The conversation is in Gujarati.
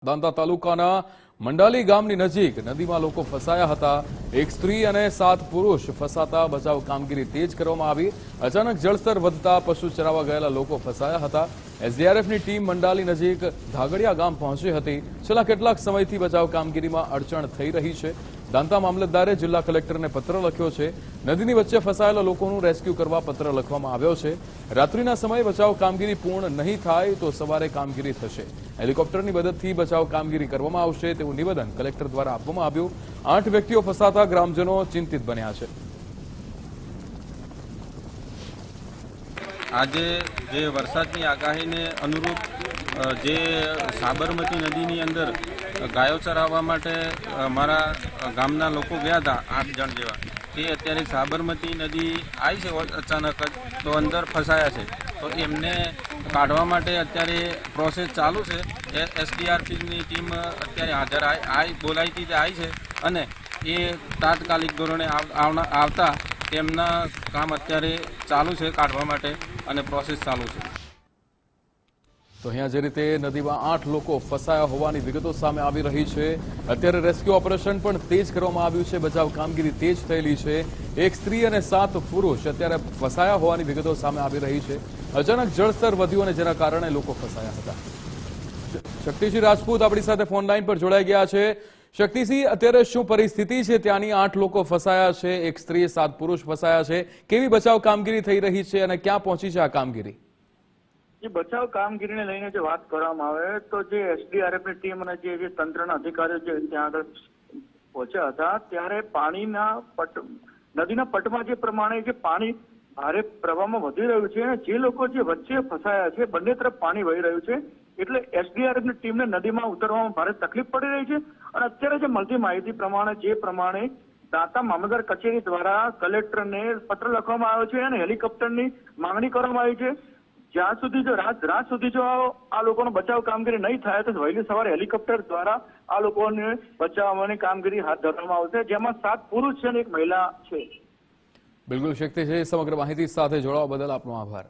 દાંતા તાલુકાના મંડાલી ગામની નજીક નદીમાં લોકો ફસાયા હતા। એક સ્ત્રી અને 7 પુરુષ ફસાતા બચાવ કામગીરી તેજ કરવામાં આવી। અચાનક જળસ્તર વધતા પશુ ચરાવવા ગયેલા લોકો ફસાયા હતા। એસડીઆરએફની ટીમ મંડાલી નજીક ધાગડિયા ગામ પહોંચી હતી। છેલ્લા કેટલાક સમયથી બચાવ કામગીરીમાં અડચણ થઈ રહી છે। દાંતા મામલતદારે જિલ્લા કલેક્ટરને પત્ર લખ્યો છે। નદીની વચ્ચે ફસાયેલા લોકોનું રેસ્ક્યુ કરવા પત્ર લખવામાં આવ્યો છે। રાત્રિના સમયે બચાવ કામગીરી પૂર્ણ નહીં થાય તો સવારે કામગીરી થશે। હેલિકોપ્ટરની મદદથી બચાવ કામગીરી કરવામાં આવશે તેવું નિવેદન કલેક્ટર દ્વારા આપવામાં આવ્યું। 8 વ્યક્તિઓ ફસાતા ગ્રામજનો ચિંતિત બન્યા છે। આજે જે વરસાદની આગાહીને અનુરૂપ જે સાબરમતી નદીની અંદર ગાયો ચરાવવા માટે અમારા ગામના લોકો ગયા હતા 8 જણ જેવા। તે અત્યારે સાબરમતી નદી આવી છે અચાનક જ તો અંદર ફસાયા છે, તો એમને કાઢવા માટે અત્યારે પ્રોસેસ ચાલુ છે। એસડીઆરએફની ટીમ અત્યારે બોલાવી હતી આવી છે અને એ તાત્કાલિક ધોરણે આવતા તેમના કામ અત્યારે ચાલુ છે કાઢવા માટે અને પ્રોસેસ ચાલુ છે। તો અહીંયા જે રીતે નદીમાં 8 લોકો ફસાયા હોવાની વિગતો સામે આવી રહી છે। અત્યારે રેસ્ક્યુ ઓપરેશન પણ તેજ કરવામાં આવ્યું છે। બચાવ કામગીરી તેજ થયેલી છે। એક સ્ત્રી અને 7 પુરુષ અત્યારે ફસાયા હોવાની વિગતો સામે આવી રહી છે। અચાનક જળસ્તર વધ્યું અને જેના કારણે લોકો ફસાયા હતા। શક્તિસિંહ રાજપૂત આપણી સાથે ફોન લાઈન પર જોડાઈ ગયા છે। શક્તિસિંહ, અત્યારે શું પરિસ્થિતિ છે? ત્યાંની 8 લોકો ફસાયા છે, એક સ્ત્રી 7 પુરુષ ફસાયા છે। કેવી બચાવ કામગીરી થઈ રહી છે અને ક્યાં પહોંચી છે આ કામગીરી? જે બચાવ કામગીરીને લઈને જે વાત કરવામાં આવે તો જે એસડીઆરએફની ટીમ અને જે તંત્રના અધિકારીઓ જે ત્યાં આગળ પહોંચ્યા હતા ત્યારે નદીના પટમાં જે પ્રમાણે જે પાણી ભારે પ્રવાહમાં વધી રહ્યું છે અને જે લોકો જે વચ્ચે ફસાયા છે બંને તરફ પાણી વહી રહ્યું છે એટલે એસડીઆરએફની ટીમને નદીમાં ઉતરવામાં ભારે તકલીફ પડી રહી છે। અને અત્યારે જે મળતી માહિતી પ્રમાણે દાંતા મામલતદાર કચેરી દ્વારા કલેક્ટરને પત્ર લખવામાં આવ્યો છે અને હેલિકોપ્ટરની માંગણી કરવામાં આવી છે। જ્યાં સુધી જો રાત સુધી જો આ લોકોનો બચાવ કામગીરી નહીં થાય તો વહેલી સવારે હેલિકોપ્ટર દ્વારા આ લોકોને બચાવવાની કામગીરી હાથ ધરવામાં આવશે, જેમાં 7 પુરુષ છે અને 1 મહિલા છે। બિલકુલ શક્તિ છે, સમગ્ર માહિતી સાથે જોડાવા બદલ આપનો આભાર।